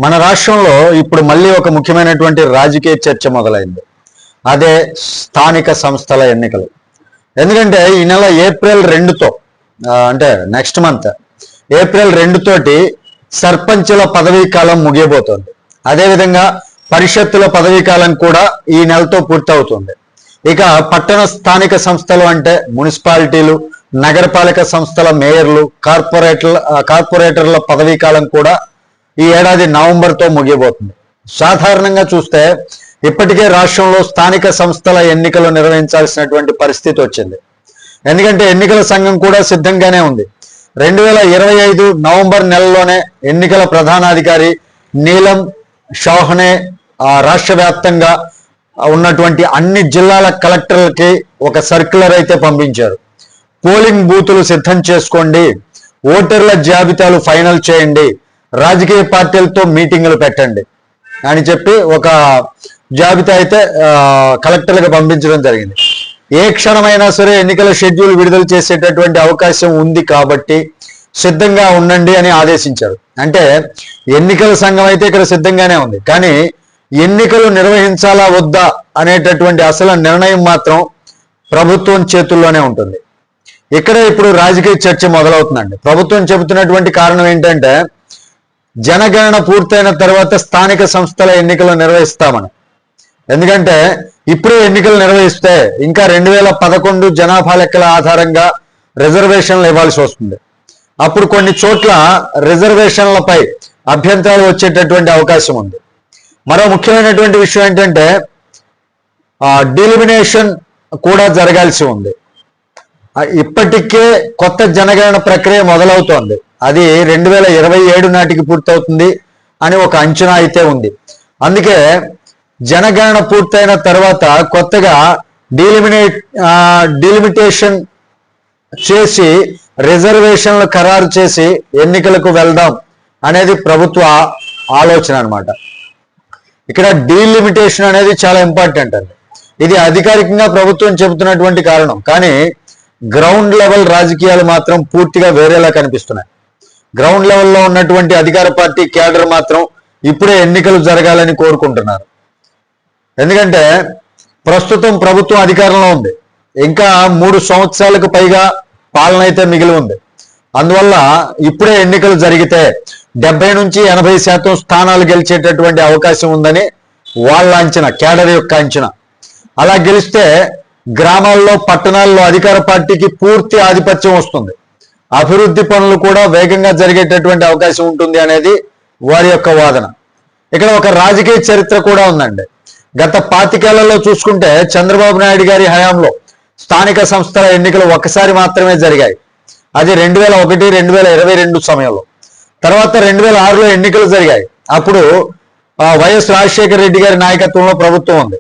మన రాష్ట్రంలో ఇప్పుడు మళ్ళీ ఒక ముఖ్యమైనటువంటి రాజకీయ చర్చ మొదలైంది. అదే స్థానిక సంస్థల ఎన్నికలు. ఎందుకంటే ఈ నెల ఏప్రిల్ 2తో అంటే నెక్స్ట్ మంత్ ఏప్రిల్ 2 తోటి సర్పంచుల పదవీ కాలం ముగియబోతోంది. అదేవిధంగా పరిషత్తుల పదవీ కాలం కూడా ఈ నెలతో పూర్తవుతుంది. ఇక పట్టణ స్థానిక సంస్థలు అంటే మున్సిపాలిటీలు, నగరపాలక సంస్థల మేయర్లు, కార్పొరేటర్ల పదవీ కాలం కూడా ఈ ఏడాది నవంబర్తో ముగియబోతుంది. సాధారణంగా చూస్తే ఇప్పటికే రాష్ట్రంలో స్థానిక సంస్థల ఎన్నికలు నిర్వహించాల్సినటువంటి పరిస్థితి వచ్చింది. ఎందుకంటే ఎన్నికల సంఘం కూడా సిద్ధంగానే ఉంది. 2025 నవంబర్ నెలలోనే ఎన్నికల ప్రధానాధికారి నీలం షౌహనే రాష్ట్ర వ్యాప్తంగా ఉన్నటువంటి అన్ని జిల్లాల కలెక్టర్లకి ఒక సర్క్యులర్ అయితే పంపించారు. పోలింగ్ బూతులు సిద్ధం చేసుకోండి, ఓటర్ల జాబితాలు ఫైనల్ చేయండి, రాజకీయ పార్టీలతో మీటింగులు పెట్టండి అని చెప్పి ఒక జాబితా అయితే కలెక్టర్లకు పంపించడం జరిగింది. ఏ క్షణమైనా సరే ఎన్నికల షెడ్యూల్ విడుదల చేసేటటువంటి అవకాశం ఉంది కాబట్టి సిద్ధంగా ఉండండి అని ఆదేశించారు. అంటే ఎన్నికల సంఘం అయితే ఇక్కడ సిద్ధంగానే ఉంది, కానీ ఎన్నికలు నిర్వహించాలా వద్దా అనేటటువంటి అసలు నిర్ణయం మాత్రం ప్రభుత్వం చేతుల్లోనే ఉంటుంది. ఇక్కడే ఇప్పుడు రాజకీయ చర్చ మొదలవుతుందండి. ప్రభుత్వం చెబుతున్నటువంటి కారణం ఏంటంటే జనగణన పూర్తయిన తర్వాత స్థానిక సంస్థల ఎన్నికలు నిర్వహిస్తామని. ఎందుకంటే ఇప్పుడే ఎన్నికలు నిర్వహిస్తే ఇంకా 2011 జనాభా లెక్కల ఆధారంగా రిజర్వేషన్లు ఇవ్వాల్సి వస్తుంది. అప్పుడు కొన్ని చోట్ల రిజర్వేషన్లపై అభ్యంతరాలు వచ్చేటటువంటి అవకాశం ఉంది. మరో ముఖ్యమైనటువంటి విషయం ఏంటంటే డిలిమినేషన్ కూడా జరగాల్సి ఉంది. ఇప్పటికే కొత్త జనగణన ప్రక్రియ మొదలవుతోంది. అది 2027 నాటికి పూర్తవుతుంది అని ఒక అంచనా అయితే ఉంది. అందుకే జనగణన పూర్తయిన తర్వాత కొత్తగా డిలిమిటేషన్ చేసి రిజర్వేషన్లు ఖరారు చేసి ఎన్నికలకు వెళ్దాం అనేది ప్రభుత్వ ఆలోచన అన్నమాట. ఇక్కడ డీలిమిటేషన్ అనేది చాలా ఇంపార్టెంట్ అండి. ఇది అధికారికంగా ప్రభుత్వం చెబుతున్నటువంటి కారణం, కానీ గ్రౌండ్ లెవెల్ రాజకీయాలు మాత్రం పూర్తిగా వేరేలా కనిపిస్తున్నాయి. గ్రౌండ్ లెవెల్లో ఉన్నటువంటి అధికార పార్టీ క్యాడర్ మాత్రం ఇప్పుడే ఎన్నికలు జరగాలని కోరుకుంటున్నారు. ఎందుకంటే ప్రస్తుతం ప్రభుత్వం అధికారంలో ఉంది, ఇంకా 3 సంవత్సరాలకు పైగా పాలన అయితే మిగిలి ఉంది. అందువల్ల ఇప్పుడే ఎన్నికలు జరిగితే 70 నుంచి 80% స్థానాలు గెలిచేటటువంటి అవకాశం ఉందని వాళ్ళ అంచనా, క్యాడర్ యొక్క అంచనా. అలా గెలిస్తే గ్రామాల్లో, పట్టణాల్లో అధికార పార్టీకి పూర్తి ఆధిపత్యం వస్తుంది. అభివృద్ధి పనులు కూడా వేగంగా జరిగేటటువంటి అవకాశం ఉంటుంది అనేది వారి యొక్క వాదన. ఇక్కడ ఒక రాజకీయ చరిత్ర కూడా ఉందండి. గత 25 ఏళ్లలో చూసుకుంటే చంద్రబాబు నాయుడు గారి హయాంలో స్థానిక సంస్థల ఎన్నికలు ఒక్కసారి మాత్రమే జరిగాయి. అది 2001, 2022 సమయంలో. తర్వాత 2006లో ఎన్నికలు జరిగాయి. అప్పుడు వైఎస్ రాజశేఖర రెడ్డి గారి నాయకత్వంలో ప్రభుత్వం ఉంది.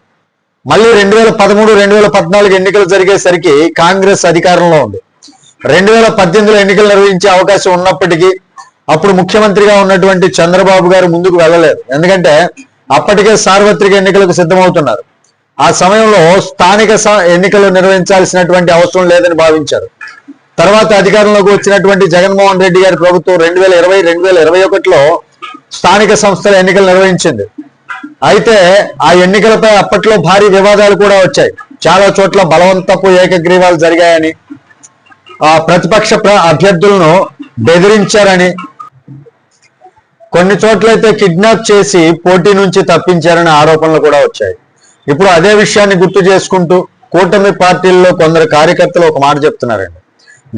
మళ్ళీ 2013, 2014 ఎన్నికలు జరిగేసరికి కాంగ్రెస్ అధికారంలో ఉంది. 2018లో ఎన్నికలు నిర్వహించే అవకాశం ఉన్నప్పటికీ అప్పుడు ముఖ్యమంత్రిగా ఉన్నటువంటి చంద్రబాబు గారు ముందుకు వెళ్ళలేదు. ఎందుకంటే అప్పటికే సార్వత్రిక ఎన్నికలకు సిద్ధమవుతున్నారు. ఆ సమయంలో స్థానిక ఎన్నికలు నిర్వహించాల్సినటువంటి అవసరం లేదని భావించారు. తర్వాత అధికారంలోకి వచ్చినటువంటి జగన్మోహన్ రెడ్డి గారి ప్రభుత్వం 2020, 2021లో స్థానిక సంస్థల ఎన్నికలు నిర్వహించింది. అయితే ఆ ఎన్నికలపై అప్పట్లో భారీ వివాదాలు కూడా వచ్చాయి. చాలా చోట్ల బలవంతపు ఏకగ్రీవాలు జరిగాయని, ప్రతిపక్ష అభ్యర్థులను బెదిరించారని, కొన్ని చోట్లయితే కిడ్నాప్ చేసి పోటీ నుంచి తప్పించారనే ఆరోపణలు కూడా వచ్చాయి. ఇప్పుడు అదే విషయాన్ని గుర్తు చేసుకుంటూ కూటమి పార్టీల్లో కొందరు కార్యకర్తలు ఒక మాట చెప్తున్నారండి.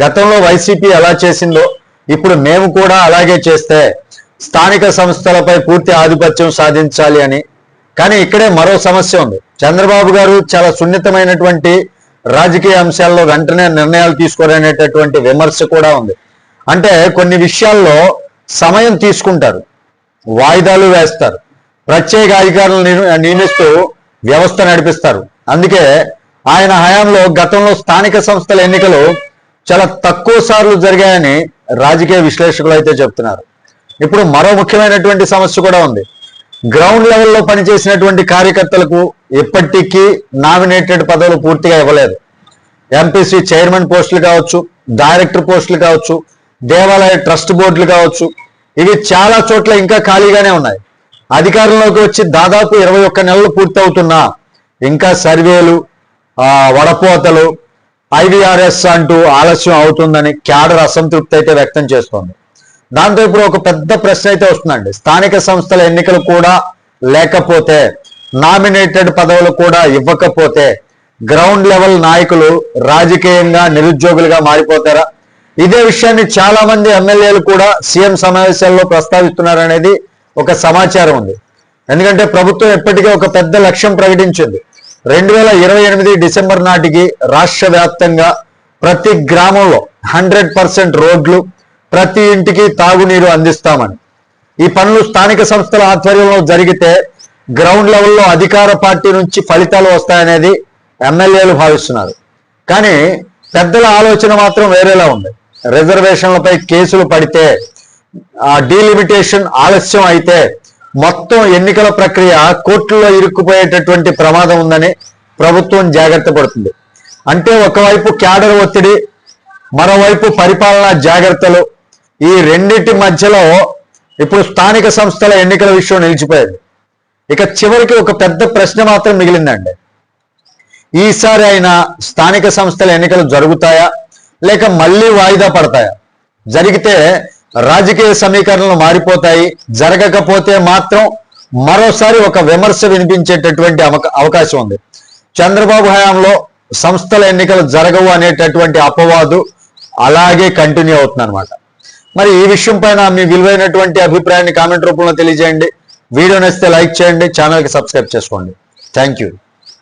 గతంలో వైసీపీ ఎలా చేసిందో ఇప్పుడు మేము కూడా అలాగే చేస్తే స్థానిక సంస్థలపై పూర్తి ఆధిపత్యం సాధించాలి అని. కానీ ఇక్కడే మరో సమస్య ఉంది. చంద్రబాబు గారు చాలా సున్నితమైనటువంటి రాజకీయ అంశాల్లో వెంటనే నిర్ణయాలు తీసుకోరనేటటువంటి విమర్శ కూడా ఉంది. అంటే కొన్ని విషయాల్లో సమయం తీసుకుంటారు, వాయిదాలు వేస్తారు, ప్రత్యేక అధికారులను నియమిస్తూ వ్యవస్థ నడిపిస్తారు. అందుకే ఆయన హయాంలో గతంలో స్థానిక సంస్థల ఎన్నికలు చాలా తక్కువ సార్లు జరిగాయని రాజకీయ విశ్లేషకులు అయితే చెప్తున్నారు. ఇప్పుడు మరో ముఖ్యమైనటువంటి సమస్య కూడా ఉంది. గ్రౌండ్ లెవెల్లో పనిచేసినటువంటి కార్యకర్తలకు ఇప్పటికీ నామినేటెడ్ పదవులు పూర్తిగా ఇవ్వలేదు. ఎంపీసీ చైర్మన్ పోస్టులు కావచ్చు, డైరెక్టర్ పోస్టులు కావచ్చు, దేవాలయ ట్రస్ట్ బోర్డులు కావచ్చు, ఇవి చాలా చోట్ల ఇంకా ఖాళీగానే ఉన్నాయి. అధికారంలోకి వచ్చి దాదాపు 21 నెలలు పూర్తవుతున్నా ఇంకా సర్వేలు, వడపోతలు, IVRS అంటూ ఆలస్యం అవుతుందని క్యాడర్ అసంతృప్తి అయితే వ్యక్తం చేస్తోంది. దాంతో ఇప్పుడు ఒక పెద్ద ప్రశ్న అయితే వస్తుందండి. స్థానిక సంస్థల ఎన్నికలు కూడా లేకపోతే, నామినేటెడ్ పదవులు కూడా ఇవ్వకపోతే గ్రౌండ్ లెవెల్ నాయకులు రాజకీయంగా నిరుద్యోగులుగా మారిపోతారా? ఇదే విషయాన్ని చాలా మంది ఎమ్మెల్యేలు కూడా సీఎం సమావేశాల్లో ప్రస్తావిస్తున్నారనేది ఒక సమాచారం ఉంది. ఎందుకంటే ప్రభుత్వం ఇప్పటికే ఒక పెద్ద లక్ష్యం ప్రకటించింది. 2028 డిసెంబర్ నాటికి రాష్ట్ర వ్యాప్తంగా ప్రతి గ్రామంలో 100% రోడ్లు, ప్రతి ఇంటికి తాగునీరు అందిస్తామని. ఈ పనులు స్థానిక సంస్థల ఆధ్వర్యంలో జరిగితే గ్రౌండ్ లెవెల్లో అధికార పార్టీ నుంచి ఫలితాలు వస్తాయనేది ఎమ్మెల్యేలు భావిస్తున్నారు. కానీ పెద్దల ఆలోచన మాత్రం వేరేలా ఉంది. రిజర్వేషన్లపై కేసులు పడితే, డీలిమిటేషన్ ఆలస్యం అయితే మొత్తం ఎన్నికల ప్రక్రియ కోర్టుల్లో ఇరుక్కుపోయేటటువంటి ప్రమాదం ఉందని ప్రభుత్వం జాగ్రత్త పడుతుంది. అంటే ఒకవైపు క్యాడర్ ఒత్తిడి, మరోవైపు పరిపాలనా జాగ్రత్తలు, ఈ రెండింటి మధ్యలో ఇప్పుడు స్థానిక సంస్థల ఎన్నికల విషయం నిలిచిపోయింది. ఇక చివరికి ఒక పెద్ద ప్రశ్న మాత్రం మిగిలిందండి. ఈసారి అయినా స్థానిక సంస్థల ఎన్నికలు జరుగుతాయా లేక మళ్ళీ వాయిదా పడతాయా? జరిగితే రాజకీయ సమీకరణలు మారిపోతాయి, జరగకపోతే మాత్రం మరోసారి ఒక విమర్శ వినిపించేటటువంటి అవకాశం ఉంది. చంద్రబాబు హయాంలో సంస్థల ఎన్నికలు జరగవు అనేటటువంటి అపవాదు అలాగే కంటిన్యూ అవుతుంది అనమాట. మరి ఈ విషయం పైన మీ విలువైనటువంటి అభిప్రాయాన్ని కామెంట్ రూపంలో తెలియజేయండి. వీడియో నచ్చితే లైక్ చేయండి, ఛానల్కి సబ్స్క్రైబ్ చేసుకోండి. Thank you.